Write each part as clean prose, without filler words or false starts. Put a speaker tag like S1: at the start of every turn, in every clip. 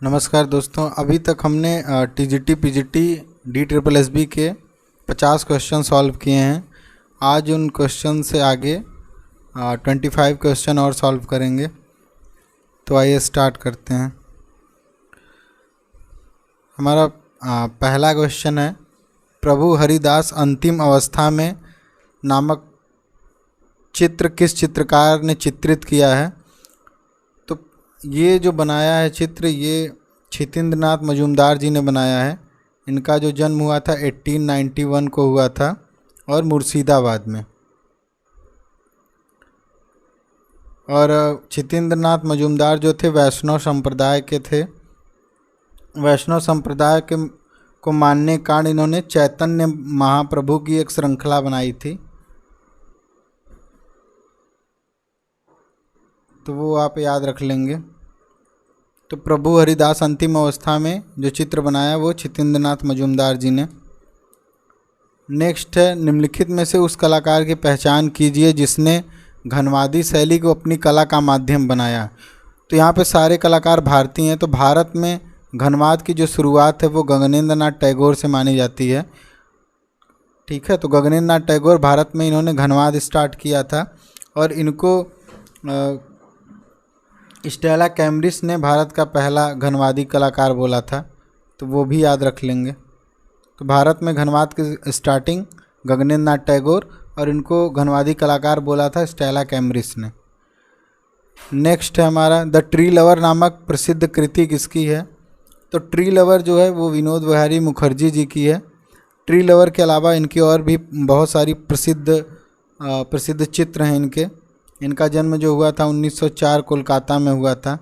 S1: नमस्कार दोस्तों, अभी तक हमने TGT PGT D triple S B के 50 क्वेश्चन सॉल्व किए हैं। आज उन क्वेश्चन से आगे 25 क्वेश्चन और सॉल्व करेंगे। तो आइए स्टार्ट करते हैं। हमारा पहला क्वेश्चन है, प्रभु हरिदास अंतिम अवस्था में नामक चित्र किस चित्रकार ने चित्रित किया है। तो ये जो बनाया है चित्र, ये क्षितेंद्रनाथ मजूमदार जी ने बनाया है। इनका जो जन्म हुआ था 1891 को हुआ था और मुर्शिदाबाद में। और क्षितेंद्रनाथ मजूमदार जो थे वैष्णव संप्रदाय के थे। वैष्णव संप्रदाय के को मानने के कारण इन्होंने चैतन्य महाप्रभु की एक श्रृंखला बनाई थी। तो वो आप याद रख लेंगे। तो प्रभु हरिदास अंतिम अवस्था में जो चित्र बनाया वो क्षितेंद्रनाथ मजूमदार जी ने। नेक्स्ट है, निम्नलिखित में से उस कलाकार की पहचान कीजिए जिसने घनवादी शैली को अपनी कला का माध्यम बनाया। तो यहाँ पे सारे कलाकार भारतीय हैं। तो भारत में घनवाद की जो शुरुआत है वो गगनेंद्र नाथ टैगोर से मानी जाती है। ठीक है, तो गगनेंद्र नाथ टैगोर भारत में इन्होंने घनवाद स्टार्ट किया था और इनको स्टेला कैम्ब्रिज ने भारत का पहला घनवादी कलाकार बोला था। तो वो भी याद रख लेंगे। तो भारत में घनवाद की स्टार्टिंग गगनेंद्र नाथ टैगोर और इनको घनवादी कलाकार बोला था स्टेला कैम्ब्रिज ने। नेक्स्ट है हमारा, द ट्री लवर नामक प्रसिद्ध कृति किसकी है। तो ट्री लवर जो है वो विनोद बिहारी मुखर्जी जी की है। ट्री लवर के अलावा इनकी और भी बहुत सारी प्रसिद्ध चित्र हैं इनके। इनका जन्म जो हुआ था 1904 कोलकाता में हुआ था।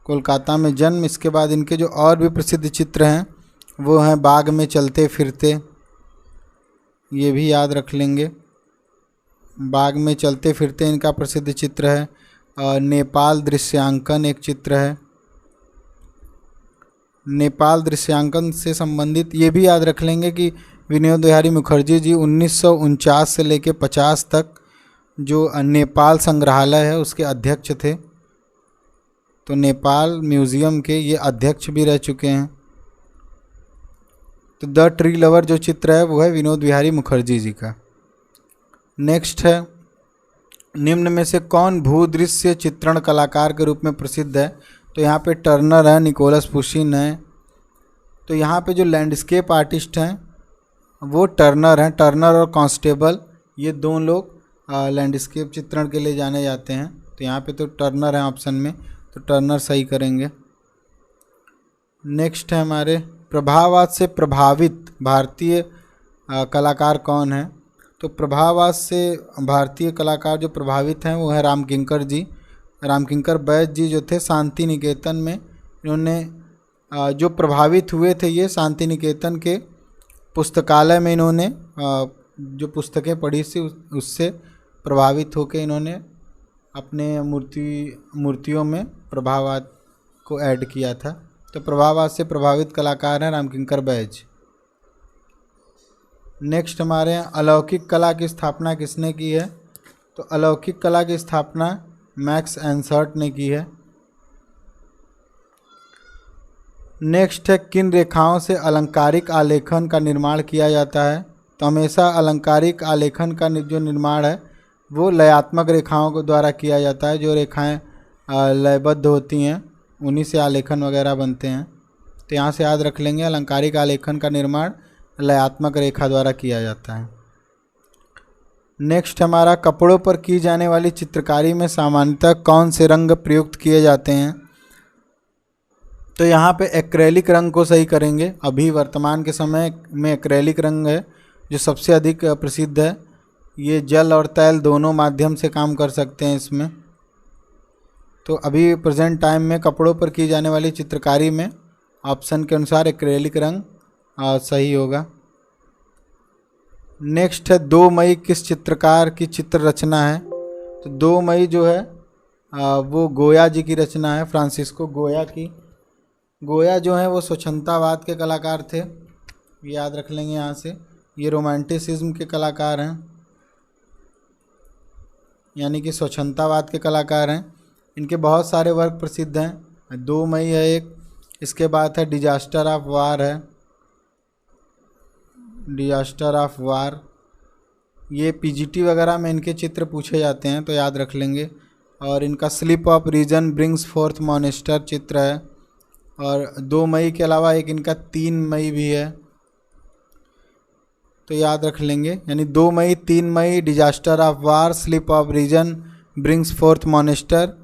S1: कोलकाता में जन्म। इसके बाद इनके जो और भी प्रसिद्ध चित्र हैं वो हैं बाग में चलते फिरते, ये भी याद रख लेंगे। बाग में चलते फिरते इनका प्रसिद्ध चित्र है। नेपाल दृश्यांकन एक चित्र है। नेपाल दृश्यांकन से संबंधित ये भी याद रख लेंगे कि विनोद बिहारी मुखर्जी जी 1949 से लेकर 50 तक जो नेपाल संग्रहालय है उसके अध्यक्ष थे। तो नेपाल म्यूज़ियम के ये अध्यक्ष भी रह चुके हैं। तो द ट्री लवर जो चित्र है वो है विनोद बिहारी मुखर्जी जी का। नेक्स्ट है, निम्न में से कौन भूदृश्य चित्रण कलाकार के रूप में प्रसिद्ध है। तो यहाँ पे टर्नर है, निकोलस पुशिन है। तो यहाँ पे जो लैंडस्केप आर्टिस्ट हैं वो टर्नर हैं। टर्नर और कांस्टेबल ये दो लोग लैंडस्केप चित्रण के लिए जाने जाते हैं। तो यहाँ पे तो टर्नर है ऑप्शन में, तो टर्नर सही करेंगे। नेक्स्ट है हमारे, प्रभाववाद से प्रभावित भारतीय कलाकार कौन है। तो प्रभाववाद से भारतीय कलाकार जो प्रभावित हैं वो है रामकिंकर जी। रामकिंकर बैद जी जो थे शांति निकेतन में, इन्होंने जो प्रभावित हुए थे ये शांति निकेतन के पुस्तकालय में इन्होंने जो पुस्तकें पढ़ी थी उससे प्रभावित होकर इन्होंने अपने मूर्तियों में प्रभाववाद को ऐड किया था। तो प्रभाववाद से प्रभावित कलाकार हैं रामकिंकर बैज। नेक्स्ट हमारे यहाँ, अलौकिक कला की स्थापना किसने की है। तो अलौकिक कला की स्थापना मैक्स एंसर्ट ने की है। नेक्स्ट है, किन रेखाओं से अलंकारिक आलेखन का निर्माण किया जाता है। तो हमेशा अलंकारिक आलेखन का जो निर्माण है वो लयात्मक रेखाओं के द्वारा किया जाता है। जो रेखाएं लयबद्ध होती हैं उन्हीं से आलेखन वगैरह बनते हैं। तो यहाँ से याद रख लेंगे, अलंकारिक आलेखन का निर्माण लयात्मक रेखा द्वारा किया जाता है। नेक्स्ट हमारा, कपड़ों पर की जाने वाली चित्रकारी में सामान्यतः कौन से रंग प्रयुक्त किए जाते हैं। तो यहाँ पे एक्रेलिक रंग को सही करेंगे। अभी वर्तमान के समय में एक्रेलिक रंग है जो सबसे अधिक प्रसिद्ध है। ये जल और तैल दोनों माध्यम से काम कर सकते हैं इसमें। तो अभी प्रेजेंट टाइम में कपड़ों पर की जाने वाली चित्रकारी में ऑप्शन के अनुसार एक्रेलिक रंग सही होगा। नेक्स्ट है, 2 मई किस चित्रकार की चित्र रचना है। तो 2 मई जो है वो गोया जी की रचना है, फ्रांसिस्को गोया की। गोया जो है वो स्वच्छंदतावाद के कलाकार थे, याद रख लेंगे यहाँ से। ये रोमांटिसिज्म के कलाकार हैं, यानी कि स्वच्छंदतावाद के कलाकार हैं। इनके बहुत सारे वर्क प्रसिद्ध हैं। 2 मई है एक, इसके बाद है डिजास्टर ऑफ वार है, डिजास्टर ऑफ वार। ये पीजीटी वगैरह में इनके चित्र पूछे जाते हैं तो याद रख लेंगे। और इनका sleep of reason brings forth monster चित्र है। और 2 मई के अलावा एक इनका 3 मई भी है, तो याद रख लेंगे। यानी 2 मई, 3 मई, disaster of war, sleep of reason, brings forth monster,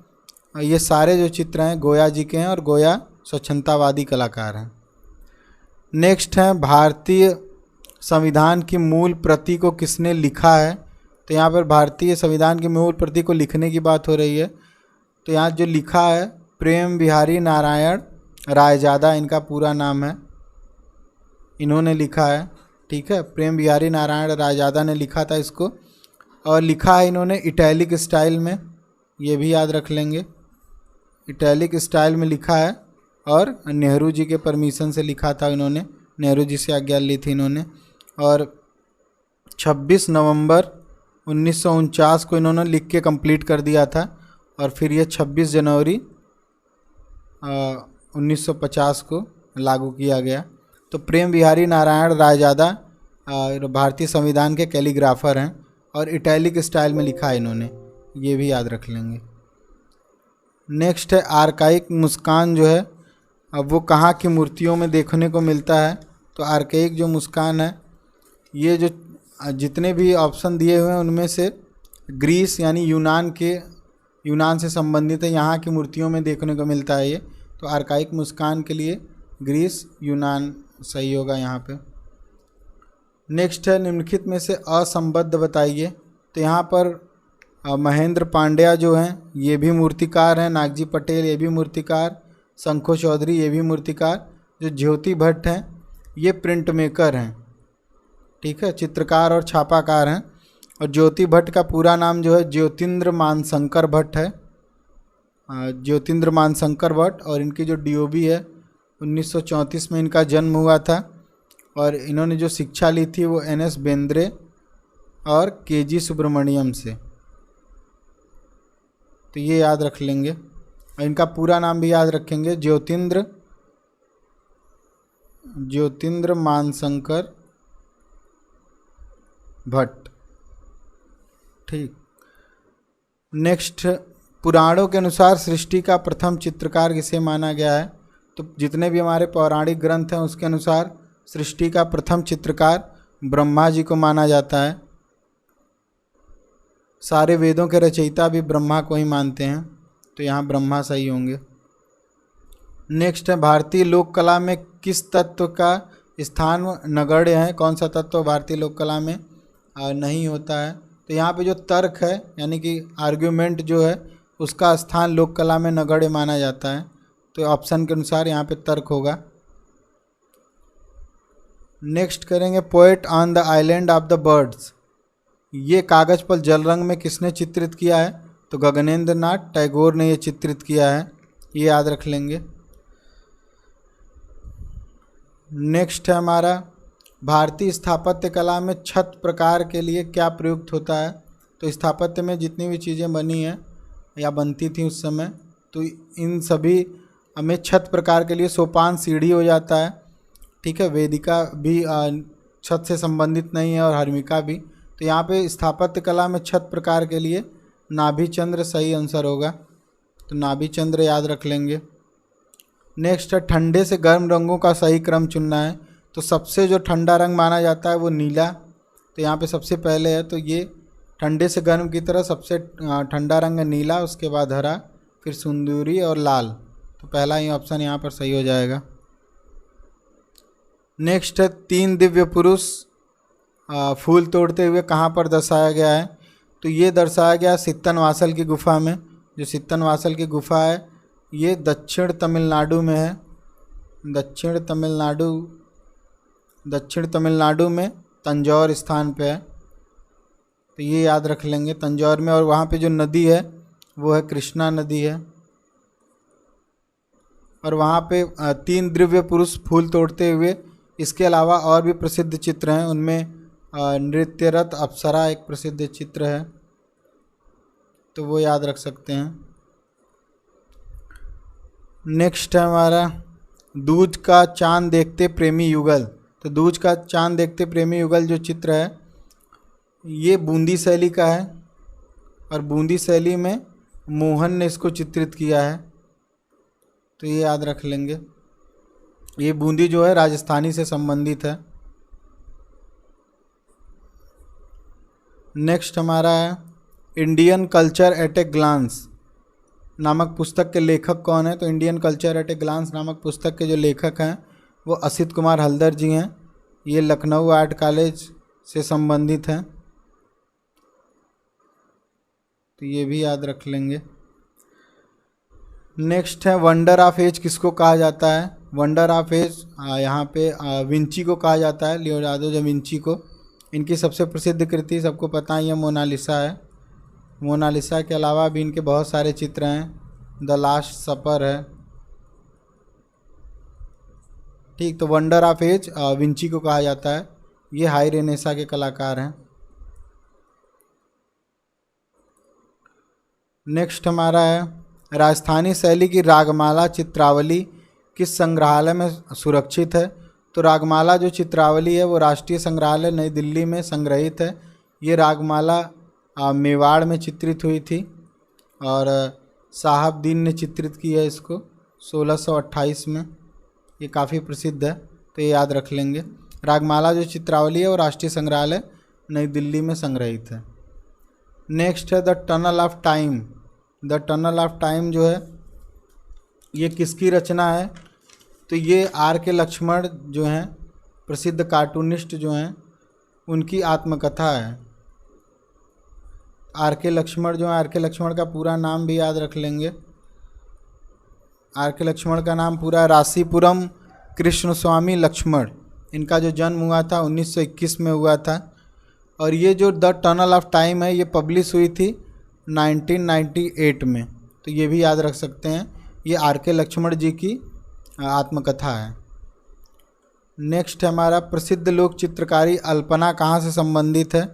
S1: ये सारे जो चित्र हैं गोया जी के हैं और गोया स्वच्छंदतावादी कलाकार हैं। नेक्स्ट है भारतीय संविधान की मूल प्रति को किसने लिखा है। तो यहाँ पर भारतीय संविधान की मूल प्रति को लिखने की बात हो रही है। तो यहाँ जो लिखा है प्रेम बिहारी नारायण रायजादा, इनका पूरा नाम है, इन्होंने लिखा है। ठीक है, प्रेम बिहारी नारायण रायजादा ने लिखा था इसको। और लिखा है इन्होंने इटैलिक स्टाइल में, ये भी याद रख लेंगे, इटैलिक स्टाइल में लिखा है। और नेहरू जी के परमिशन से लिखा था इन्होंने, नेहरू जी से आज्ञा ली थी इन्होंने। और 26 नवंबर 1949 को इन्होंने लिख के कंप्लीट कर दिया था। और फिर ये 26 जनवरी 1950 को लागू किया गया। तो प्रेम बिहारी नारायण रायजादा भारतीय संविधान के कैलीग्राफर हैं और इटैलिक स्टाइल में लिखा है इन्होंने, ये भी याद रख लेंगे। नेक्स्ट है आर्काइक मुस्कान जो है, अब वो कहाँ की मूर्तियों में देखने को मिलता है। तो आर्काइक जो मुस्कान है, ये जो जितने भी ऑप्शन दिए हुए हैं उनमें से ग्रीस यानी यूनान से संबंधित है, यहाँ की मूर्तियों में देखने को मिलता है ये। तो आर्काइक मुस्कान के लिए ग्रीस यूनान सही होगा यहाँ पे। नेक्स्ट है निम्नलिखित में से असंबद्ध बताइए। तो यहाँ पर महेंद्र पांड्या जो हैं ये भी मूर्तिकार हैं, नागजी पटेल ये भी मूर्तिकार, शंखो चौधरी ये भी मूर्तिकार, जो ज्योति भट्ट हैं ये प्रिंट मेकर हैं। ठीक है, चित्रकार और छापाकार हैं। और ज्योति भट्ट का पूरा नाम जो है ज्योतिन्द्र मानशंकर भट्ट है, ज्योतिन्द्र मानशंकर भट्ट। और इनकी जो डीओबी है 1934 में इनका जन्म हुआ था। और इन्होंने जो शिक्षा ली थी वो NS बेंद्रे और KG सुब्रमण्यम से, तो ये याद रख लेंगे। और इनका पूरा नाम भी याद रखेंगे, ज्योतिन्द्र मानशंकर भट्ट। ठीक, नेक्स्ट पुराणों के अनुसार सृष्टि का प्रथम चित्रकार किसे माना गया है। तो जितने भी हमारे पौराणिक ग्रंथ हैं उसके अनुसार सृष्टि का प्रथम चित्रकार ब्रह्मा जी को माना जाता है। सारे वेदों के रचयिता भी ब्रह्मा को ही मानते हैं, तो यहाँ ब्रह्मा सही होंगे। नेक्स्ट है भारतीय लोक कला में किस तत्व का स्थान नगण्य है। कौन सा तत्व भारतीय लोक कला में नहीं होता है। तो यहाँ पे जो तर्क है यानी कि आर्ग्यूमेंट जो है उसका स्थान लोक कला में नगण्य माना जाता है। तो ऑप्शन के अनुसार यहाँ पे तर्क होगा। नेक्स्ट करेंगे poet on the island of the birds. ये कागज़ पर जल रंग में किसने चित्रित किया है। तो गगनेंद्र नाथ टैगोर ने ये चित्रित किया है, ये याद रख लेंगे। नेक्स्ट है हमारा भारतीय स्थापत्य कला में छत प्रकार के लिए क्या प्रयुक्त होता है। तो स्थापत्य में जितनी भी चीज़ें बनी हैं या बनती थी उस समय, तो इन सभी में छत प्रकार के लिए सोपान सीढ़ी हो जाता है। ठीक है, वेदिका भी छत से संबंधित नहीं है और हर्मिका भी। तो यहाँ पे स्थापत्य कला में छत प्रकार के लिए नाभिचंद्र सही आंसर होगा, तो नाभिचंद्र याद रख लेंगे। नेक्स्ट है ठंडे से गर्म रंगों का सही क्रम चुनना है। तो सबसे जो ठंडा रंग माना जाता है वो नीला, तो यहाँ पे सबसे पहले है। तो ये ठंडे से गर्म की तरह सबसे ठंडा रंग है नीला, उसके बाद हरा, फिर सिंदूरी और लाल। तो पहला ही ऑप्शन यहाँ पर सही हो जाएगा। नेक्स्ट है 3 दिव्य पुरुष फूल तोड़ते हुए कहाँ पर दर्शाया गया है। तो ये दर्शाया गया सित्तनवासल की गुफा में। जो सित्तनवासल की गुफा है ये दक्षिण तमिलनाडु में है, दक्षिण तमिलनाडु में तंजौर स्थान पे है, तो ये याद रख लेंगे तंजौर में। और वहाँ पे जो नदी है वो है कृष्णा नदी है। और वहाँ पे 3 दिव्य पुरुष फूल तोड़ते हुए, इसके अलावा और भी प्रसिद्ध चित्र हैं, उनमें नृत्यरत अप्सरा एक प्रसिद्ध चित्र है, तो वो याद रख सकते हैं। नेक्स्ट है हमारा दूज का चांद देखते प्रेमी युगल। तो दूज का चांद देखते प्रेमी युगल जो चित्र है ये बूंदी शैली का है, और बूंदी शैली में मोहन ने इसको चित्रित किया है, तो ये याद रख लेंगे। ये बूंदी जो है राजस्थानी से संबंधित है। नेक्स्ट हमारा है Indian culture at a glance नामक पुस्तक के लेखक कौन है। तो Indian culture at a glance नामक पुस्तक के जो लेखक हैं वो असित कुमार हल्दर जी हैं। ये लखनऊ आर्ट कॉलेज से संबंधित हैं, तो ये भी याद रख लेंगे। नेक्स्ट है वंडर ऑफ एज किसको कहा जाता है। वंडर ऑफ एज यहाँ पे विंची को कहा जाता है, लियोनार्डो दा विंची को। इनकी सबसे प्रसिद्ध कृति सबको पता ही है मोनालिसा है। मोनालिसा के अलावा भी इनके बहुत सारे चित्र हैं, द लास्ट सपर है। ठीक, तो वंडर ऑफ एज विंची को कहा जाता है। ये हाई रेनेसा के कलाकार हैं। नेक्स्ट हमारा है राजस्थानी शैली की रागमाला चित्रावली किस संग्रहालय में सुरक्षित है। तो रागमाला जो चित्रावली है वो राष्ट्रीय संग्रहालय नई दिल्ली में संग्रहित है। ये रागमाला मेवाड़ में चित्रित हुई थी और साहबदीन ने चित्रित की है इसको 1628 में। ये काफ़ी प्रसिद्ध है, तो ये याद रख लेंगे। रागमाला जो चित्रावली है वो राष्ट्रीय संग्रहालय नई दिल्ली में संग्रहित है। नेक्स्ट है the tunnel of time. The tunnel of time जो है ये किसकी रचना है। तो ये आर के लक्ष्मण जो हैं प्रसिद्ध कार्टूनिस्ट जो हैं उनकी आत्मकथा है। आर के लक्ष्मण जो है, आर के लक्ष्मण का पूरा नाम भी याद रख लेंगे। आर के लक्ष्मण का नाम पूरा रासीपुरम कृष्णस्वामी लक्ष्मण। इनका जो जन्म हुआ था 1921 में हुआ था, और ये जो द टनल ऑफ टाइम है ये पब्लिश हुई थी 1998 में, तो ये भी याद रख सकते हैं। ये आर के लक्ष्मण जी की आत्मकथा है। नेक्स्ट हमारा प्रसिद्ध लोक चित्रकारी अल्पना कहाँ से संबंधित है।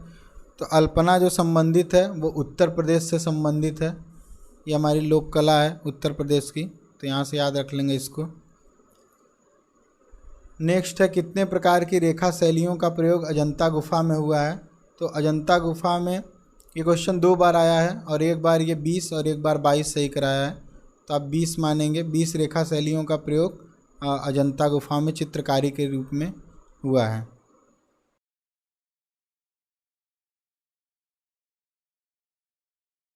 S1: तो अल्पना जो संबंधित है वो उत्तर प्रदेश से संबंधित है। ये हमारी लोक कला है उत्तर प्रदेश की, तो यहाँ से याद रख लेंगे इसको। नेक्स्ट है कितने प्रकार की रेखा शैलियों का प्रयोग अजंता गुफा में हुआ है। तो अजंता गुफा में ये क्वेश्चन 2 बार आया है, और एक बार ये 20 और एक बार 22 सही कराया है, तो आप 20 मानेंगे। 20 रेखा शैलियों का प्रयोग अजंता गुफा में चित्रकारी के रूप में हुआ है।